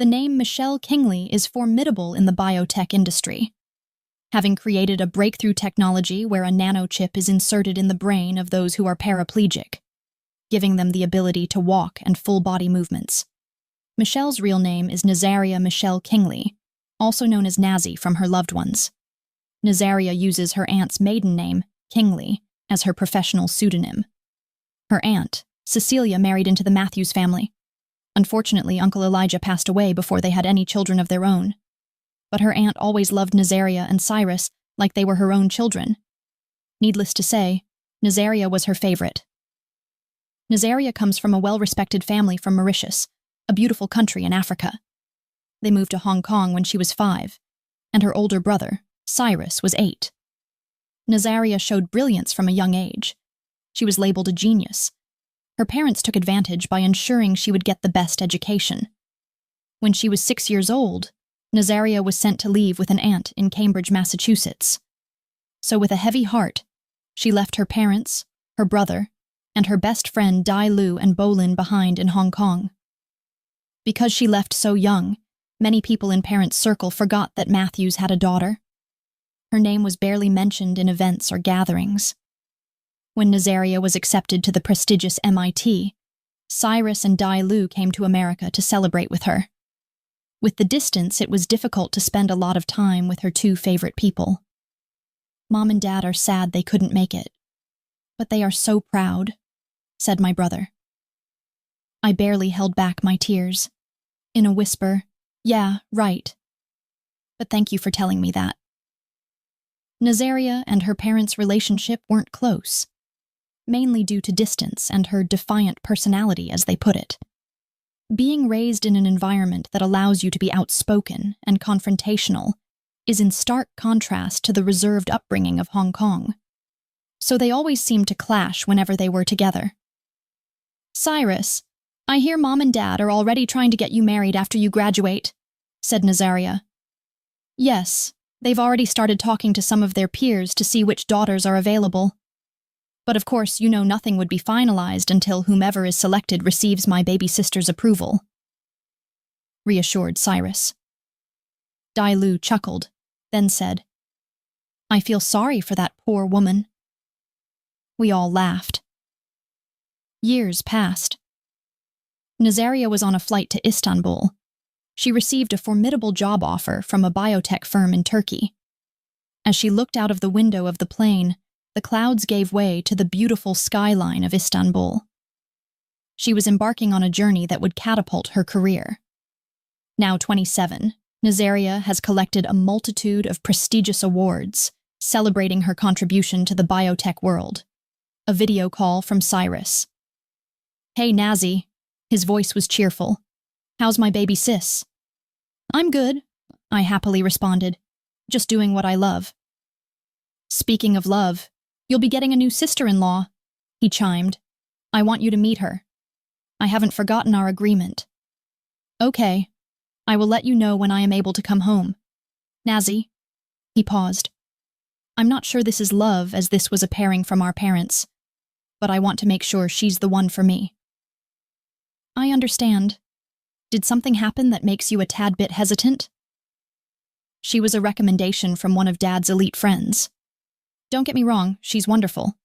The name Michelle Kingley is formidable in the biotech industry, having created a breakthrough technology where a nanochip is inserted in the brain of those who are paraplegic, giving them the ability to walk and full-body movements. Michelle's real name is Nazaria Michelle Kingley, also known as Nazi from her loved ones. Nazaria uses her aunt's maiden name, Kingley, as her professional pseudonym. Her aunt, Cecilia, married into the Matthews family. Unfortunately, Uncle Elijah passed away before they had any children of their own. But her aunt always loved Nazaria and Cyrus like they were her own children. Needless to say, Nazaria was her favorite. Nazaria comes from a well-respected family from Mauritius, a beautiful country in Africa. They moved to Hong Kong when she was 5, and her older brother, Cyrus, was 8. Nazaria showed brilliance from a young age. She was labeled a genius. Her parents took advantage by ensuring she would get the best education. When she was 6 years old, Nazaria was sent to live with an aunt in Cambridge, Massachusetts. So with a heavy heart, she left her parents, her brother, and her best friend Dai Lu and Bolin behind in Hong Kong. Because she left so young, many people in parents' circle forgot that Matthews had a daughter. Her name was barely mentioned in events or gatherings. When Nazaria was accepted to the prestigious MIT, Cyrus and Dai Lu came to America to celebrate with her. With the distance, it was difficult to spend a lot of time with her 2 favorite people. Mom and Dad are sad they couldn't make it, but they are so proud, said my brother. I barely held back my tears. In a whisper, yeah, right. But thank you for telling me that. Nazaria and her parents' relationship weren't close, mainly due to distance and her defiant personality, as they put it. Being raised in an environment that allows you to be outspoken and confrontational is in stark contrast to the reserved upbringing of Hong Kong. So they always seemed to clash whenever they were together. Cyrus, I hear Mom and Dad are already trying to get you married after you graduate, said Nazaria. Yes, they've already started talking to some of their peers to see which daughters are available. But of course, you know nothing would be finalized until whomever is selected receives my baby sister's approval, reassured Cyrus. Dai Lu chuckled, then said, I feel sorry for that poor woman. We all laughed. Years passed. Nazaria was on a flight to Istanbul. She received a formidable job offer from a biotech firm in Turkey. As she looked out of the window of the plane, the clouds gave way to the beautiful skyline of Istanbul. She was embarking on a journey that would catapult her career. Now 27, Nazaria has collected a multitude of prestigious awards, celebrating her contribution to the biotech world. A video call from Cyrus. Hey, Nazi. His voice was cheerful. How's my baby sis? I'm good, I happily responded. Just doing what I love. Speaking of love, you'll be getting a new sister-in-law, he chimed. I want you to meet her. I haven't forgotten our agreement. Okay. I will let you know when I am able to come home. Nazi. He paused. I'm not sure this is love, as this was a pairing from our parents, but I want to make sure she's the one for me. I understand. Did something happen that makes you a tad bit hesitant? She was a recommendation from one of Dad's elite friends. Don't get me wrong, she's wonderful.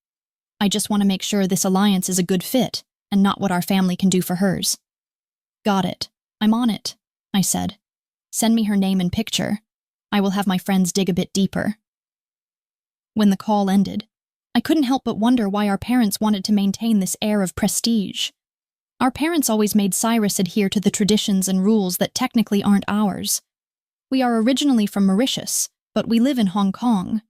I just want to make sure this alliance is a good fit and not what our family can do for hers. Got it. I'm on it, I said. Send me her name and picture. I will have my friends dig a bit deeper. When the call ended, I couldn't help but wonder why our parents wanted to maintain this air of prestige. Our parents always made Cyrus adhere to the traditions and rules that technically aren't ours. We are originally from Mauritius, but we live in Hong Kong.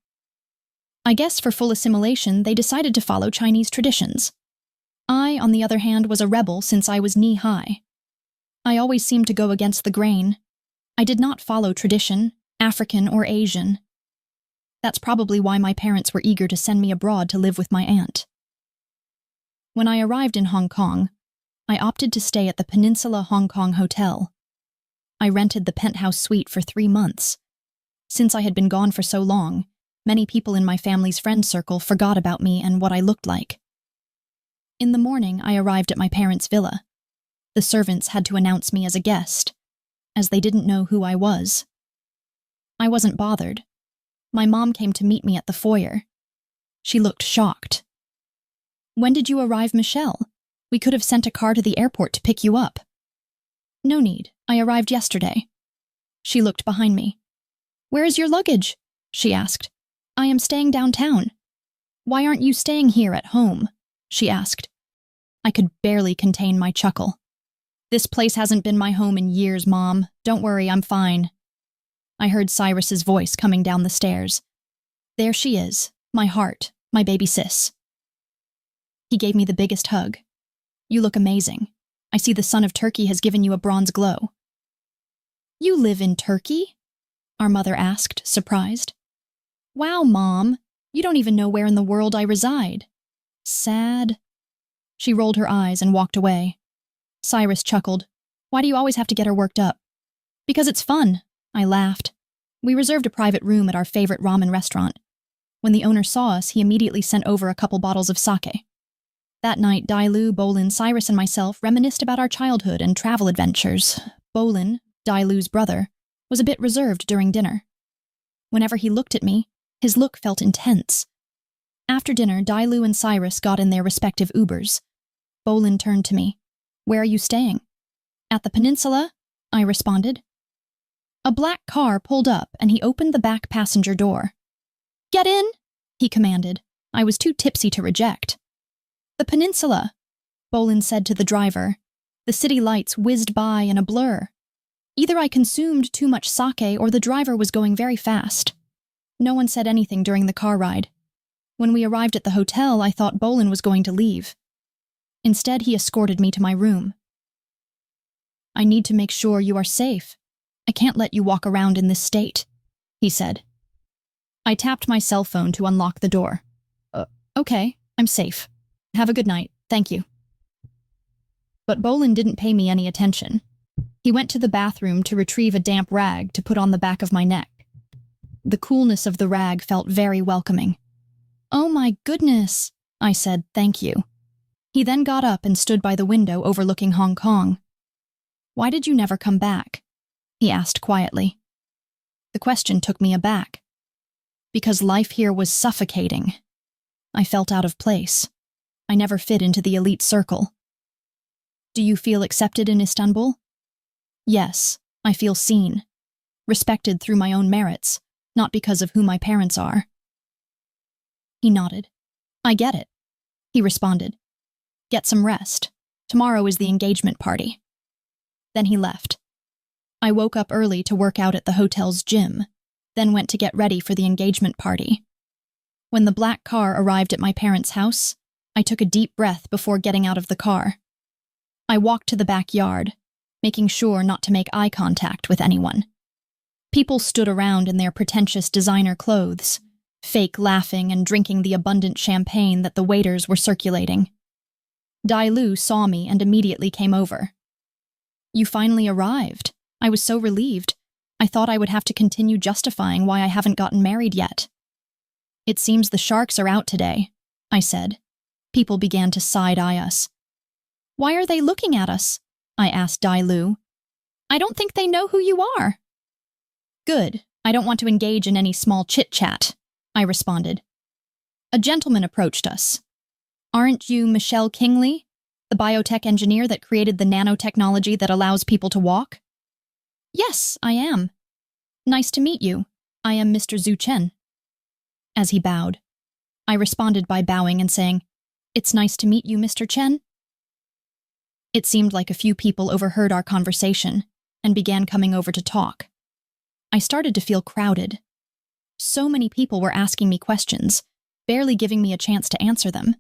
I guess for full assimilation, they decided to follow Chinese traditions. I, on the other hand, was a rebel since I was knee-high. I always seemed to go against the grain. I did not follow tradition, African or Asian. That's probably why my parents were eager to send me abroad to live with my aunt. When I arrived in Hong Kong, I opted to stay at the Peninsula Hong Kong Hotel. I rented the penthouse suite for 3 months. Since I had been gone for so long, many people in my family's friend circle forgot about me and what I looked like. In the morning, I arrived at my parents' villa. The servants had to announce me as a guest. as they didn't know who I was. I wasn't bothered. My mom came to meet me at the foyer. She looked shocked. "When did you arrive, Michelle? We could have sent a car to the airport to pick you up." "No need. I arrived yesterday." She looked behind me. "Where is your luggage?" she asked. "I am staying downtown." "Why aren't you staying here at home?" she asked. I could barely contain my chuckle. "This place hasn't been my home in years, Mom. Don't worry, I'm fine." I heard Cyrus's voice coming down the stairs. "There she is, my heart, my baby sis." He gave me the biggest hug. "You look amazing. I see the sun of Turkey has given you a bronze glow." "You live in Turkey?" our mother asked, surprised. "Wow, Mom, you don't even know where in the world I reside." "Sad." She rolled her eyes and walked away. Cyrus chuckled. "Why do you always have to get her worked up?" "Because it's fun," I laughed. We reserved a private room at our favorite ramen restaurant. When the owner saw us, he immediately sent over a couple bottles of sake. That night, Dailu, Bolin, Cyrus, and myself reminisced about our childhood and travel adventures. Bolin, Dailu's brother, was a bit reserved during dinner. Whenever he looked at me, his look felt intense. After dinner, Dailu and Cyrus got in their respective Ubers. Bolin turned to me. "Where are you staying?" "At the peninsula," I responded. A black car pulled up and he opened the back passenger door. "Get in," he commanded. I was too tipsy to reject. "The peninsula," Bolin said to the driver. The city lights whizzed by in a blur. Either I consumed too much sake or the driver was going very fast. No one said anything during the car ride. When we arrived at the hotel, I thought Bolin was going to leave. Instead, he escorted me to my room. "I need to make sure you are safe. I can't let you walk around in this state," he said. I tapped my cell phone to unlock the door. Okay, I'm safe. Have a good night, thank you." But Bolin didn't pay me any attention. He went to the bathroom to retrieve a damp rag to put on the back of my neck. The coolness of the rag felt very welcoming. "Oh my goodness," I said, "thank you." He then got up and stood by the window overlooking Hong Kong. "Why did you never come back?" he asked quietly. The question took me aback. Because life here was suffocating. I felt out of place. I never fit into the elite circle. "Do you feel accepted in Istanbul?" "Yes, I feel seen. Respected through my own merits, not because of who my parents are." He nodded. "I get it," he responded. "Get some rest. Tomorrow is the engagement party." Then he left. I woke up early to work out at the hotel's gym, then went to get ready for the engagement party. When the black car arrived at my parents' house, I took a deep breath before getting out of the car. I walked to the backyard, making sure not to make eye contact with anyone. People stood around in their pretentious designer clothes, fake laughing and drinking the abundant champagne that the waiters were circulating. Dailu saw me and immediately came over. "You finally arrived. I was so relieved. I thought I would have to continue justifying why I haven't gotten married yet." "It seems the sharks are out today," I said. People began to side-eye us. "Why are they looking at us?" I asked Dailu. "I don't think they know who you are." "Good. I don't want to engage in any small chit-chat," I responded. A gentleman approached us. "Aren't you Michelle Kingley, the biotech engineer that created the nanotechnology that allows people to walk?" "Yes, I am." "Nice to meet you. I am Mr. Zhu Chen." As he bowed, I responded by bowing and saying, "It's nice to meet you, Mr. Chen." It seemed like a few people overheard our conversation and began coming over to talk. I started to feel crowded. So many people were asking me questions, barely giving me a chance to answer them.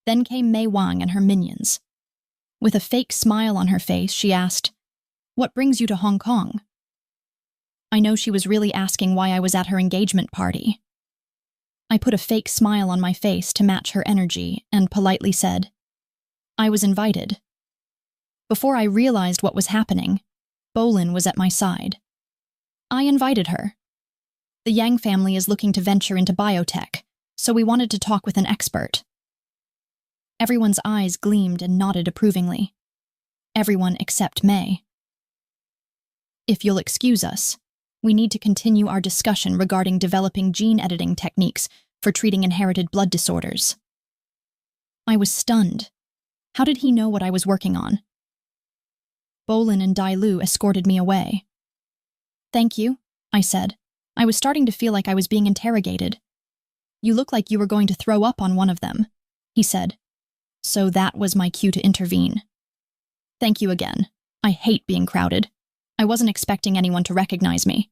Then came Wang and her minions. With a fake smile on her face, she asked, "What brings you to Hong Kong?" I know she was really asking why I was at her engagement party. I put a fake smile on my face to match her energy and politely said, "I was invited." Before I realized what was happening, Bolin was at my side. "I invited her. The Yang family is looking to venture into biotech, so we wanted to talk with an expert." Everyone's eyes gleamed and nodded approvingly. Everyone except May. If you'll excuse us, we need to continue our discussion regarding developing gene editing techniques for treating inherited blood disorders. I was stunned. How did he know what I was working on? Bolin and Dai Lu escorted me away. Thank you, I said. I was starting to feel like I was being interrogated. You look like you were going to throw up on one of them, he said. So that was my cue to intervene. Thank you again. I hate being crowded. I wasn't expecting anyone to recognize me.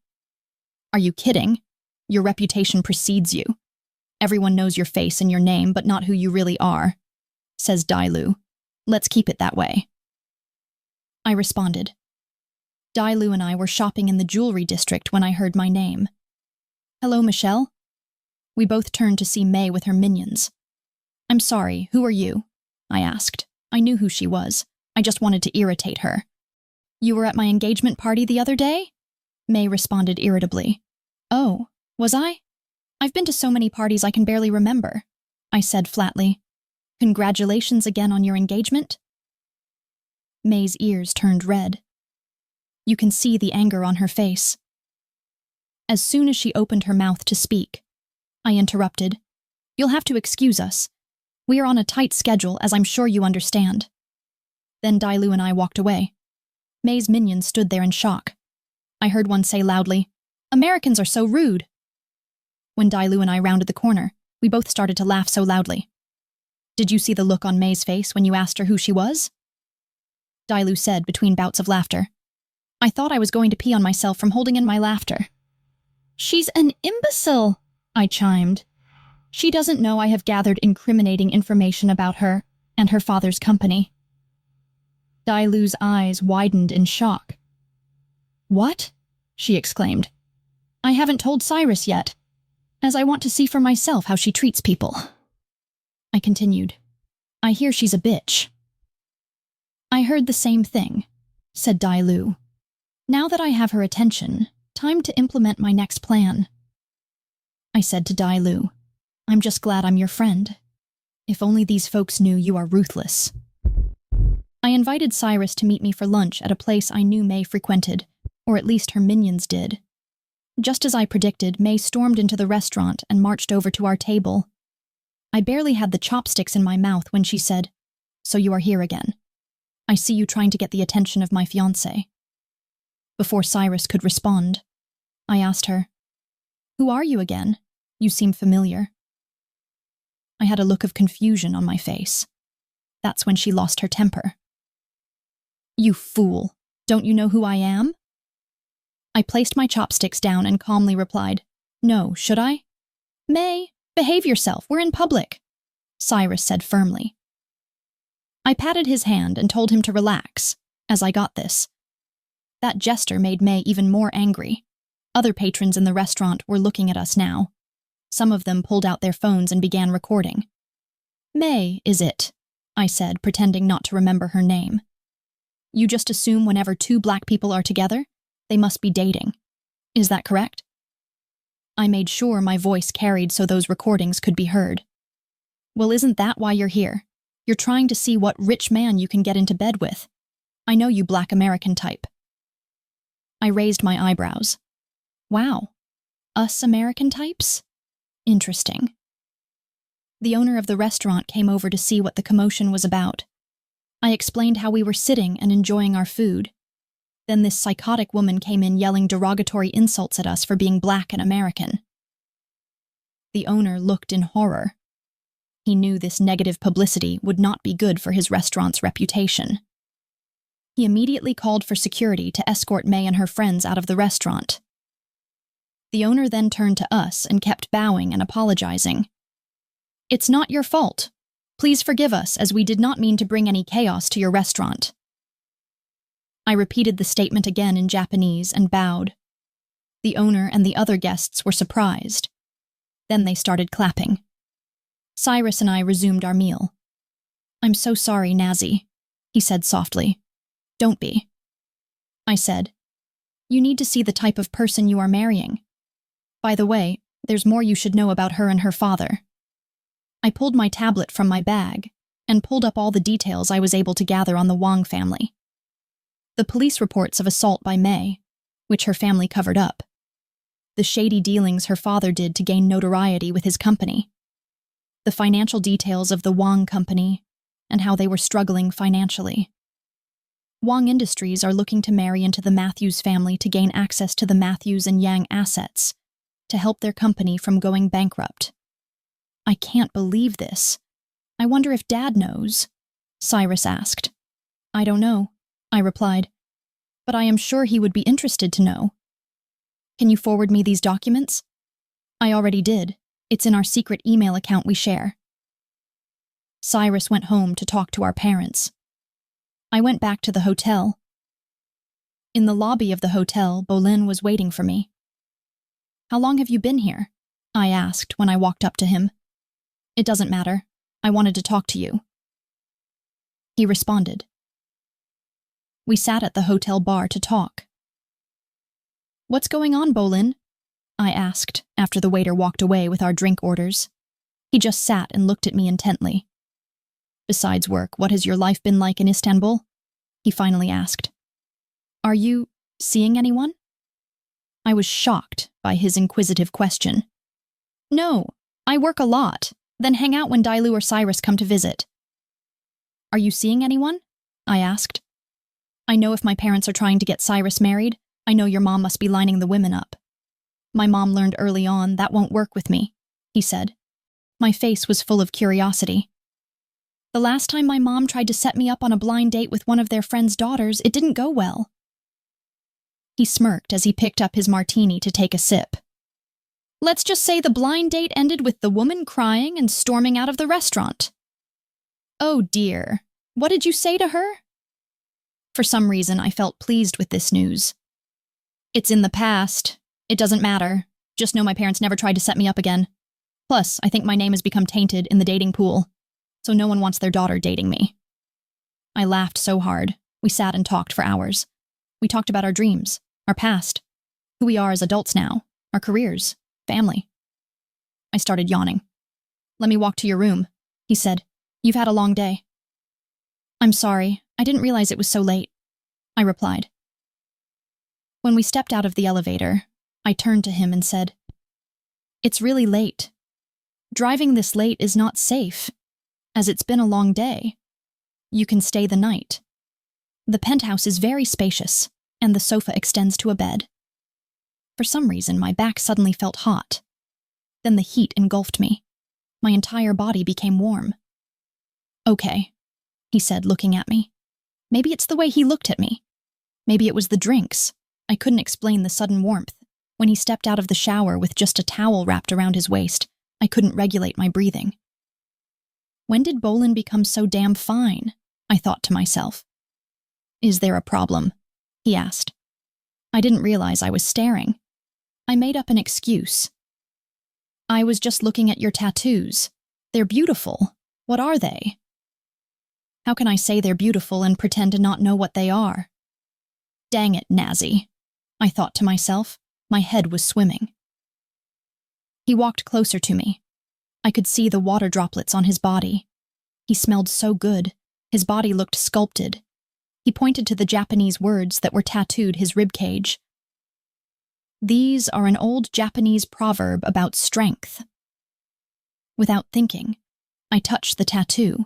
Are you kidding? Your reputation precedes you. Everyone knows your face and your name, but not who you really are, says Dai Lu. Let's keep it that way. I responded. Dai Lu and I were shopping in the jewelry district when I heard my name. Hello, Michelle? We both turned to see May with her minions. I'm sorry, who are you? I asked. I knew who she was. I just wanted to irritate her. You were at my engagement party the other day? May responded irritably. Oh, was I? I've been to so many parties I can barely remember, I said flatly. Congratulations again on your engagement? May's ears turned red. You can see the anger on her face. As soon as she opened her mouth to speak, I interrupted. You'll have to excuse us. We are on a tight schedule, as I'm sure you understand. Then Dai Lu and I walked away. May's minions stood there in shock. I heard one say loudly, Americans are so rude. When Dai Lu and I rounded the corner, we both started to laugh so loudly. Did you see the look on May's face when you asked her who she was? Dai Lu said between bouts of laughter. I thought I was going to pee on myself from holding in my laughter. She's an imbecile, I chimed. She doesn't know I have gathered incriminating information about her and her father's company. Dai Lu's eyes widened in shock. What? She exclaimed. I haven't told Cyrus yet, as I want to see for myself how she treats people. I continued. I hear she's a bitch. I heard the same thing, said Dai Lu. Now that I have her attention, time to implement my next plan. I said to Dai Lu, I'm just glad I'm your friend. If only these folks knew you are ruthless. I invited Cyrus to meet me for lunch at a place I knew May frequented, or at least her minions did. Just as I predicted, May stormed into the restaurant and marched over to our table. I barely had the chopsticks in my mouth when she said, So you are here again. I see you trying to get the attention of my fiancé. Before Cyrus could respond, I asked her, Who are you again? You seem familiar. I had a look of confusion on my face. That's when she lost her temper. You fool! Don't you know who I am? I placed my chopsticks down and calmly replied, No, should I? May, behave yourself, we're in public, Cyrus said firmly. I patted his hand and told him to relax, as I got this. That gesture made May even more angry. Other patrons in the restaurant were looking at us now. Some of them pulled out their phones and began recording. May, is it? I said, pretending not to remember her name. You just assume whenever two black people are together, they must be dating. Is that correct? I made sure my voice carried so those recordings could be heard. Well, isn't that why you're here? You're trying to see what rich man you can get into bed with. I know you black American type. I raised my eyebrows. Wow. Us American types? Interesting. The owner of the restaurant came over to see what the commotion was about. I explained how we were sitting and enjoying our food. Then this psychotic woman came in yelling derogatory insults at us for being black and American. The owner looked in horror. He knew this negative publicity would not be good for his restaurant's reputation. He immediately called for security to escort May and her friends out of the restaurant. The owner then turned to us and kept bowing and apologizing. It's not your fault. Please forgive us, as we did not mean to bring any chaos to your restaurant. I repeated the statement again in Japanese and bowed. The owner and the other guests were surprised. Then they started clapping. Cyrus and I resumed our meal. I'm so sorry, Nazi, he said softly. Don't be. I said, You need to see the type of person you are marrying. By the way, there's more you should know about her and her father. I pulled my tablet from my bag and pulled up all the details I was able to gather on the Wang family. The police reports of assault by May, which her family covered up. The shady dealings her father did to gain notoriety with his company. The financial details of the Wang company and how they were struggling financially. Wang Industries are looking to marry into the Matthews family to gain access to the Matthews and Yang assets to help their company from going bankrupt. I can't believe this. I wonder if Dad knows, Cyrus asked. I don't know, I replied, but I am sure he would be interested to know. Can you forward me these documents? I already did. It's in our secret email account we share. Cyrus went home to talk to our parents. I went back to the hotel. In the lobby of the hotel, Bolin was waiting for me. How long have you been here? I asked when I walked up to him. It doesn't matter. I wanted to talk to you. He responded. We sat at the hotel bar to talk. What's going on, Bolin? I asked after the waiter walked away with our drink orders. He just sat and looked at me intently. Besides work, what has your life been like in Istanbul? He finally asked. Are you seeing anyone? I was shocked by his inquisitive question. No, I work a lot, then hang out when Dailu or Cyrus come to visit. Are you seeing anyone? I asked. I know if my parents are trying to get Cyrus married, I know your mom must be lining the women up. My mom learned early on that won't work with me, he said. My face was full of curiosity. The last time my mom tried to set me up on a blind date with one of their friends' daughters, it didn't go well. He smirked as he picked up his martini to take a sip. Let's just say the blind date ended with the woman crying and storming out of the restaurant. Oh dear, what did you say to her? For some reason, I felt pleased with this news. It's in the past. It doesn't matter. Just know my parents never tried to set me up again. Plus, I think my name has become tainted in the dating pool, so no one wants their daughter dating me. I laughed so hard. We sat and talked for hours. We talked about our dreams, our past, who we are as adults now, our careers, family. I started yawning. Let me walk to your room, he said. You've had a long day. I'm sorry. I didn't realize it was so late, I replied. When we stepped out of the elevator, I turned to him and said, It's really late. Driving this late is not safe, as it's been a long day. You can stay the night. The penthouse is very spacious, and the sofa extends to a bed. For some reason, my back suddenly felt hot. Then the heat engulfed me. My entire body became warm. Okay, he said, looking at me. Maybe it's the way he looked at me. Maybe it was the drinks. I couldn't explain the sudden warmth. When he stepped out of the shower with just a towel wrapped around his waist, I couldn't regulate my breathing. When did Bolin become so damn fine? I thought to myself. Is there a problem? He asked. I didn't realize I was staring. I made up an excuse. I was just looking at your tattoos. They're beautiful. What are they? How can I say they're beautiful and pretend to not know what they are? Dang it, Nazi, I thought to myself. My head was swimming. He walked closer to me. I could see the water droplets on his body. He smelled so good. His body looked sculpted. He pointed to the Japanese words that were tattooed his ribcage. These are an old Japanese proverb about strength. Without thinking, I touched the tattoo,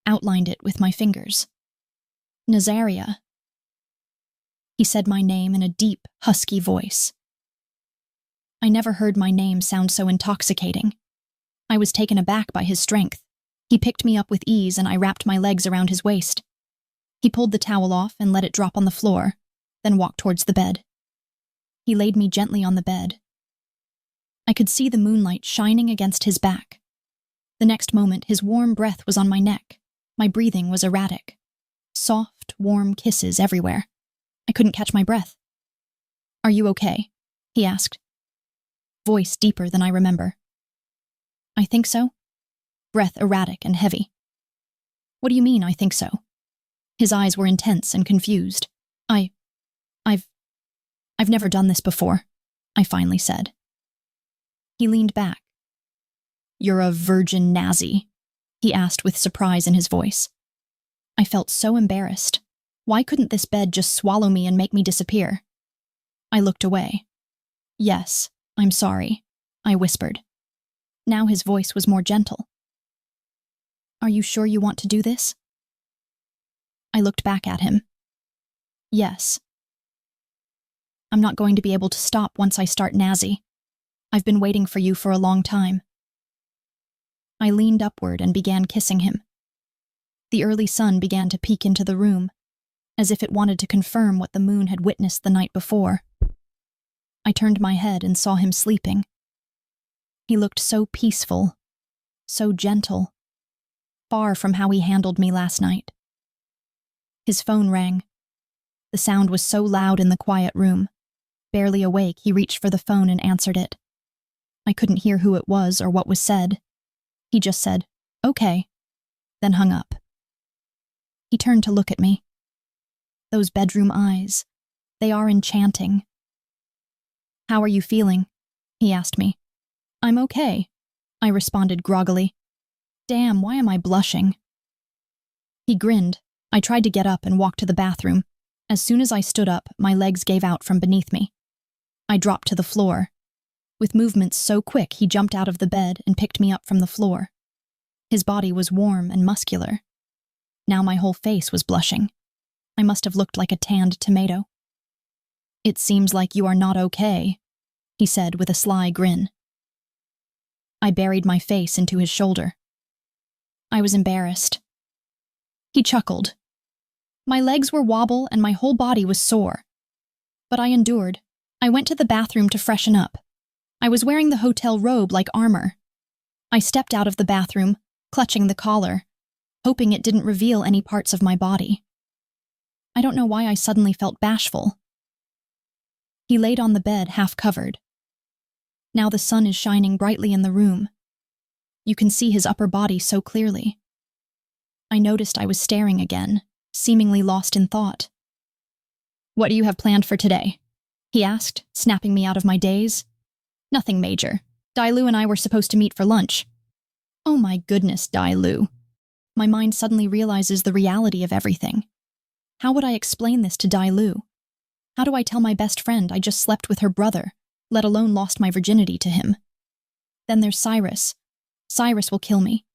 outlined it with my fingers. Nazaria. He said my name in a deep, husky voice. I never heard my name sound so intoxicating. I was taken aback by his strength. He picked me up with ease and I wrapped my legs around his waist. He pulled the towel off and let it drop on the floor, then walked towards the bed. He laid me gently on the bed. I could see the moonlight shining against his back. The next moment, his warm breath was on my neck. My breathing was erratic. Soft, warm kisses everywhere. I couldn't catch my breath. Are you okay? He asked. Voice deeper than I remember. I think so. Breath erratic and heavy. What do you mean, I think so? His eyes were intense and confused. I've never done this before, I finally said. He leaned back. You're a virgin Nazi, he asked with surprise in his voice. I felt so embarrassed. Why couldn't this bed just swallow me and make me disappear? I looked away. Yes, I'm sorry, I whispered. Now his voice was more gentle. Are you sure you want to do this? I looked back at him. Yes. I'm not going to be able to stop once I start, Nazi. I've been waiting for you for a long time. I leaned upward and began kissing him. The early sun began to peek into the room, as if it wanted to confirm what the moon had witnessed the night before. I turned my head and saw him sleeping. He looked so peaceful, so gentle, far from how he handled me last night. His phone rang. The sound was so loud in the quiet room. Barely awake, he reached for the phone and answered it. I couldn't hear who it was or what was said. He just said, "Okay," then hung up. He turned to look at me. Those bedroom eyes, they are enchanting. How are you feeling? He asked me. I'm okay, I responded groggily. Damn, why am I blushing? He grinned. I tried to get up and walk to the bathroom. As soon as I stood up, my legs gave out from beneath me. I dropped to the floor. With movements so quick, he jumped out of the bed and picked me up from the floor. His body was warm and muscular. Now my whole face was blushing. I must have looked like a tanned tomato. It seems like you are not okay, he said with a sly grin. I buried my face into his shoulder. I was embarrassed. He chuckled. My legs were wobble and my whole body was sore. But I endured. I went to the bathroom to freshen up. I was wearing the hotel robe like armor. I stepped out of the bathroom, clutching the collar, hoping it didn't reveal any parts of my body. I don't know why I suddenly felt bashful. He laid on the bed, half covered. Now the sun is shining brightly in the room. You can see his upper body so clearly. I noticed I was staring again, seemingly lost in thought. What do you have planned for today? He asked, snapping me out of my daze. Nothing major. Dai-Lu and I were supposed to meet for lunch. Oh my goodness, Dai-Lu. My mind suddenly realizes the reality of everything. How would I explain this to Dai-Lu? How do I tell my best friend I just slept with her brother, let alone lost my virginity to him? Then there's Cyrus. Cyrus will kill me.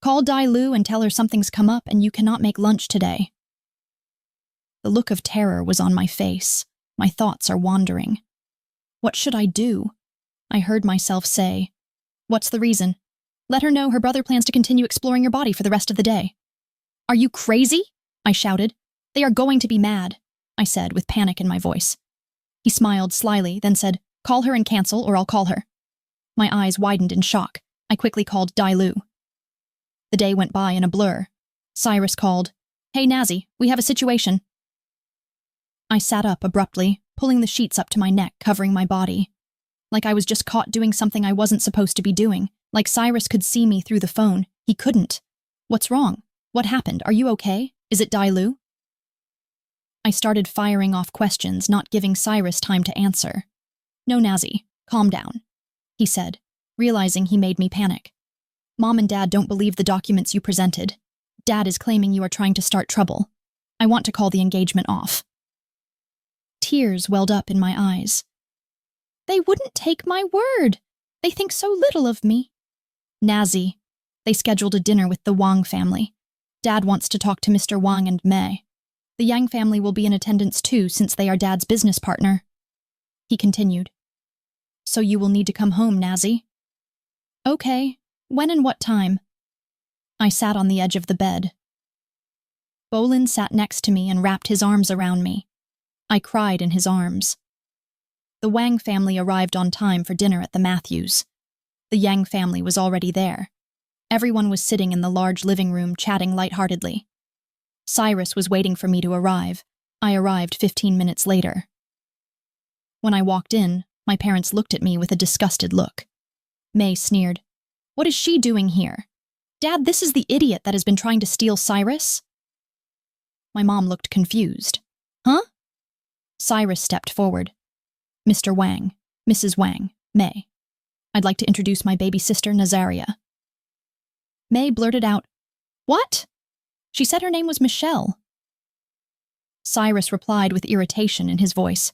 Call Dai-Lu and tell her something's come up and you cannot make lunch today. The look of terror was on my face. My thoughts are wandering. What should I do? I heard myself say, What's the reason? Let her know her brother plans to continue exploring your body for the rest of the day. Are you crazy? I shouted. They are going to be mad, I said with panic in my voice. He smiled slyly, then said, Call her and cancel or I'll call her. My eyes widened in shock. I quickly called Dai-Lu. The day went by in a blur. Cyrus called, Hey Nazi, we have a situation. I sat up abruptly, pulling the sheets up to my neck, covering my body. Like I was just caught doing something I wasn't supposed to be doing. Like Cyrus could see me through the phone. He couldn't. What's wrong? What happened? Are you okay? Is it Dai-Lu? I started firing off questions, not giving Cyrus time to answer. No, Nazi, calm down, he said, realizing he made me panic. Mom and Dad don't believe the documents you presented. Dad is claiming you are trying to start trouble. I want to call the engagement off. Tears welled up in my eyes. They wouldn't take my word. They think so little of me. Nazi, they scheduled a dinner with the Wang family. Dad wants to talk to Mr. Wang and Mei. The Yang family will be in attendance too, since they are Dad's business partner. He continued. So you will need to come home, Nazi. Okay, when and what time? I sat on the edge of the bed. Bolin sat next to me and wrapped his arms around me. I cried in his arms. The Wang family arrived on time for dinner at the Matthews. The Yang family was already there. Everyone was sitting in the large living room chatting lightheartedly. Cyrus was waiting for me to arrive. I arrived 15 minutes later. When I walked in, my parents looked at me with a disgusted look. Mei sneered. What is she doing here? Dad, this is the idiot that has been trying to steal Cyrus? My mom looked confused. Huh? Cyrus stepped forward. Mr. Wang, Mrs. Wang, Mei. I'd like to introduce my baby sister, Nazaria. Mei blurted out, What? She said her name was Michelle. Cyrus replied with irritation in his voice.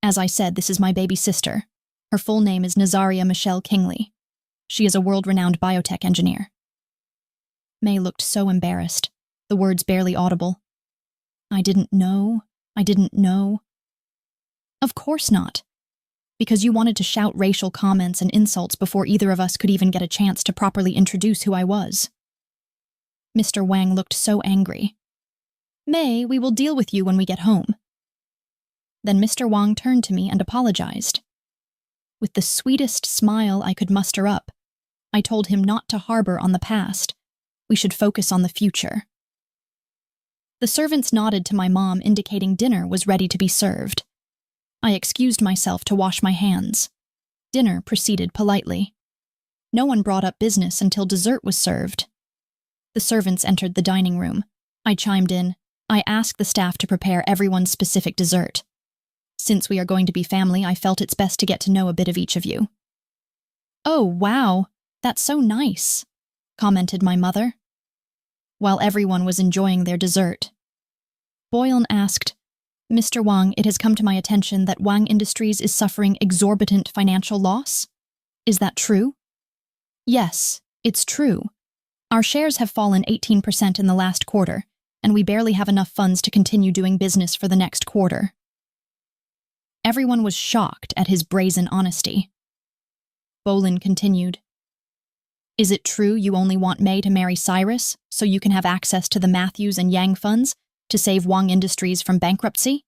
As I said, this is my baby sister. Her full name is Nazaria Michelle Kingley. She is a world-renowned biotech engineer. May looked so embarrassed, the words barely audible. I didn't know. Of course not. Because you wanted to shout racial comments and insults before either of us could even get a chance to properly introduce who I was. Mr. Wang looked so angry. May, we will deal with you when we get home. Then Mr. Wang turned to me and apologized. With the sweetest smile I could muster up, I told him not to harbor on the past. We should focus on the future. The servants nodded to my mom, indicating dinner was ready to be served. I excused myself to wash my hands. Dinner proceeded politely. No one brought up business until dessert was served. The servants entered the dining room. I chimed in. I asked the staff to prepare everyone's specific dessert. Since we are going to be family, I felt it's best to get to know a bit of each of you. Oh, wow, that's so nice, commented my mother. While everyone was enjoying their dessert, Boylan asked, Mr. Wang, it has come to my attention that Wang Industries is suffering exorbitant financial loss. Is that true? Yes, it's true. Our shares have fallen 18% in the last quarter, and we barely have enough funds to continue doing business for the next quarter. Everyone was shocked at his brazen honesty. Boylan continued, Is it true you only want May to marry Cyrus so you can have access to the Matthews and Yang funds to save Wang Industries from bankruptcy?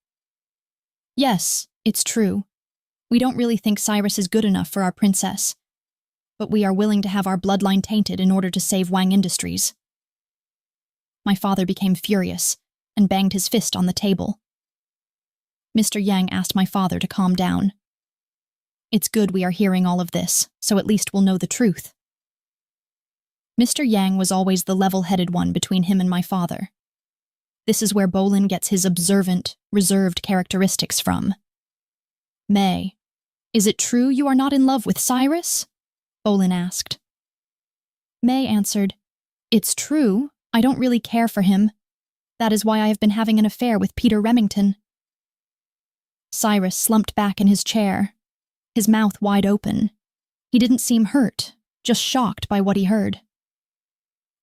Yes, it's true. We don't really think Cyrus is good enough for our princess, but we are willing to have our bloodline tainted in order to save Wang Industries. My father became furious and banged his fist on the table. Mr. Yang asked my father to calm down. It's good we are hearing all of this, so at least we'll know the truth. Mr. Yang was always the level-headed one between him and my father. This is where Boylan gets his observant, reserved characteristics from. May, is it true you are not in love with Cyrus? Boylan asked. May answered, It's true, I don't really care for him. That is why I have been having an affair with Peter Remington. Cyrus slumped back in his chair, his mouth wide open. He didn't seem hurt, just shocked by what he heard.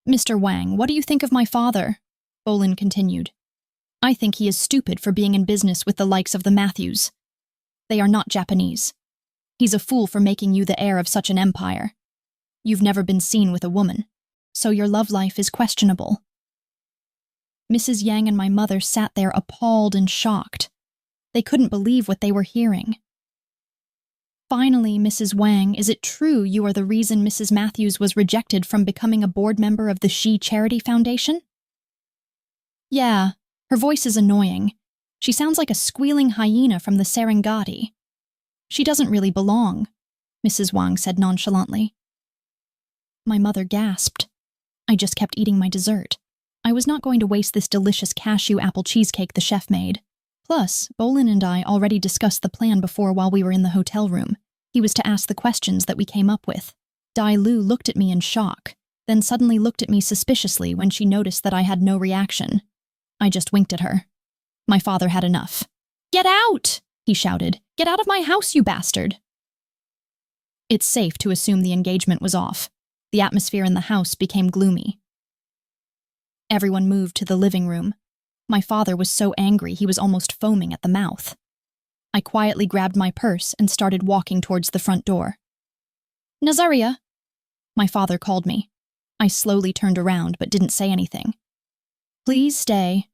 Mr. Wang, what do you think of my father? Boylan continued. I think he is stupid for being in business with the likes of the Matthews. They are not Japanese. He's a fool for making you the heir of such an empire. You've never been seen with a woman, so your love life is questionable. Mrs. Yang and my mother sat there appalled and shocked. They couldn't believe what they were hearing. Finally, Mrs. Wang, is it true you are the reason Mrs. Matthews was rejected from becoming a board member of the She Charity Foundation? Yeah, her voice is annoying. She sounds like a squealing hyena from the Serengeti. She doesn't really belong, Mrs. Wang said nonchalantly. My mother gasped. I just kept eating my dessert. I was not going to waste this delicious cashew apple cheesecake the chef made. Plus, Boylan and I already discussed the plan before while we were in the hotel room. He was to ask the questions that we came up with. Dai Lu looked at me in shock, then suddenly looked at me suspiciously when she noticed that I had no reaction. I just winked at her. My father had enough. Get out! He shouted. Get out of my house, you bastard! It's safe to assume the engagement was off. The atmosphere in the house became gloomy. Everyone moved to the living room. My father was so angry he was almost foaming at the mouth. I quietly grabbed my purse and started walking towards the front door. Nazaria! My father called me. I slowly turned around but didn't say anything. Please stay.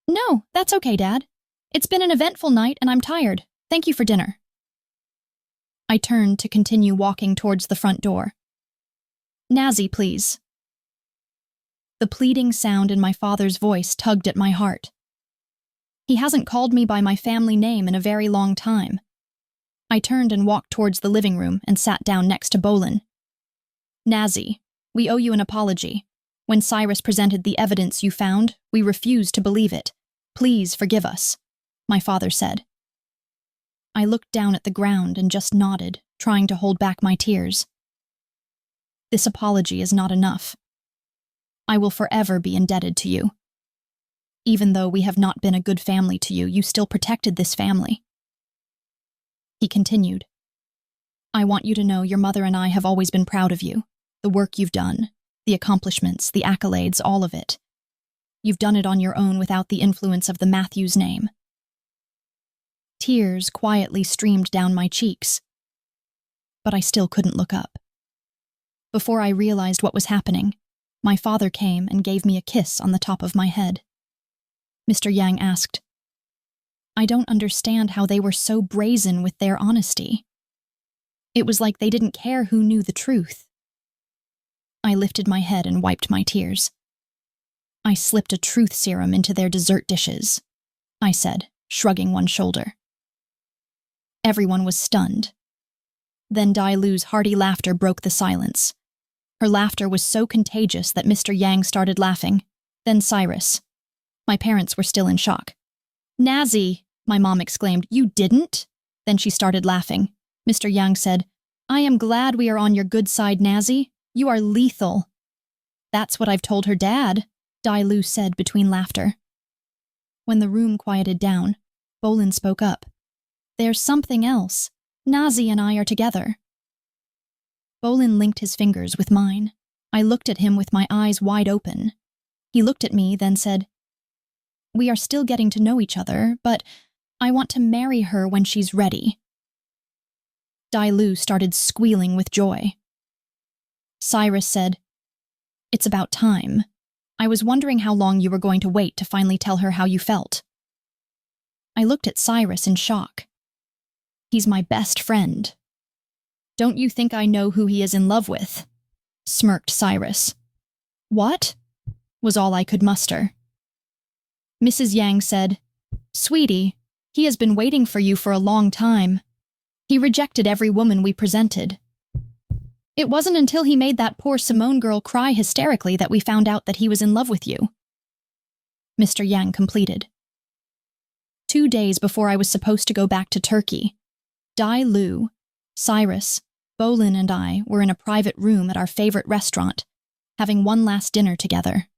No, that's okay, Dad. It's been an eventful night and I'm tired. Thank you for dinner. I turned to continue walking towards the front door. Nazi, please. The pleading sound in my father's voice tugged at my heart. He hasn't called me by my family name in a very long time. I turned and walked towards the living room and sat down next to Boylan. Nazi, we owe you an apology. When Cyrus presented the evidence you found, we refused to believe it. Please forgive us, my father said. I looked down at the ground and just nodded, trying to hold back my tears. This apology is not enough. I will forever be indebted to you. Even though we have not been a good family to you, you still protected this family. He continued, I want you to know your mother and I have always been proud of you. The work you've done, the accomplishments, the accolades, all of it. You've done it on your own without the influence of the Matthews name. Tears quietly streamed down my cheeks, but I still couldn't look up. Before I realized what was happening, my father came and gave me a kiss on the top of my head. Mr. Yang asked, I don't understand how they were so brazen with their honesty. It was like they didn't care who knew the truth. I lifted my head and wiped my tears. I slipped a truth serum into their dessert dishes, I said, shrugging one shoulder. Everyone was stunned. Then Dai Lu's hearty laughter broke the silence. Her laughter was so contagious that Mr. Yang started laughing, then Cyrus. My parents were still in shock. Nazi, my mom exclaimed, you didn't? Then she started laughing. Mr. Yang said, I am glad we are on your good side, Nazi. You are lethal. That's what I've told her dad, Dai Lu said between laughter. When the room quieted down, Bolin spoke up. There's something else. Nazi and I are together. Bolin linked his fingers with mine. I looked at him with my eyes wide open. He looked at me, then said, We are still getting to know each other, but I want to marry her when she's ready. Dai Lu started squealing with joy. Cyrus said, It's about time. I was wondering how long you were going to wait to finally tell her how you felt. I looked at Cyrus in shock. He's my best friend. Don't you think I know who he is in love with? Smirked Cyrus. What? Was all I could muster. Mrs. Yang said, Sweetie, he has been waiting for you for a long time. He rejected every woman we presented. It wasn't until he made that poor Simone girl cry hysterically that we found out that he was in love with you. Mr. Yang completed. 2 days before I was supposed to go back to Turkey, Dai Lu, Cyrus, Bolin and I were in a private room at our favorite restaurant, having one last dinner together.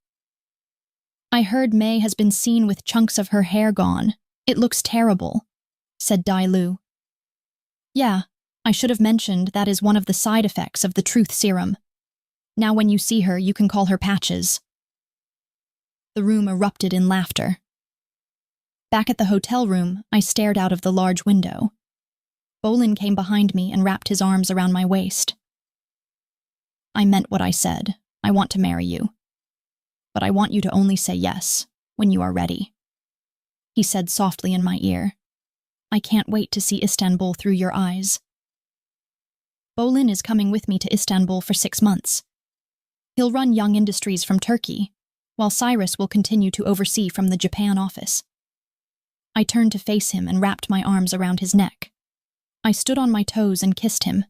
I heard May has been seen with chunks of her hair gone. It looks terrible, said Dai Lu. Yeah, I should have mentioned that is one of the side effects of the truth serum. Now when you see her, you can call her Patches. The room erupted in laughter. Back at the hotel room, I stared out of the large window. Bolin came behind me and wrapped his arms around my waist. I meant what I said. I want to marry you. But I want you to only say yes when you are ready. He said softly in my ear. I can't wait to see Istanbul through your eyes. Bolin is coming with me to Istanbul for 6 months. He'll run Young Industries from Turkey, while Cyrus will continue to oversee from the Japan office. I turned to face him and wrapped my arms around his neck. I stood on my toes and kissed him.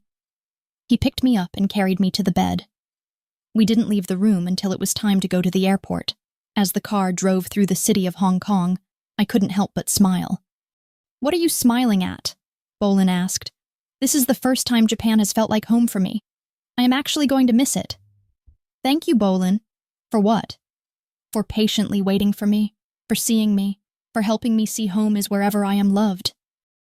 He picked me up and carried me to the bed. We didn't leave the room until it was time to go to the airport. As the car drove through the city of Hong Kong, I couldn't help but smile. What are you smiling at? Bolin asked. This is the first time Japan has felt like home for me. I am actually going to miss it. Thank you, Bolin. For what? For patiently waiting for me, for seeing me, for helping me see home is wherever I am loved.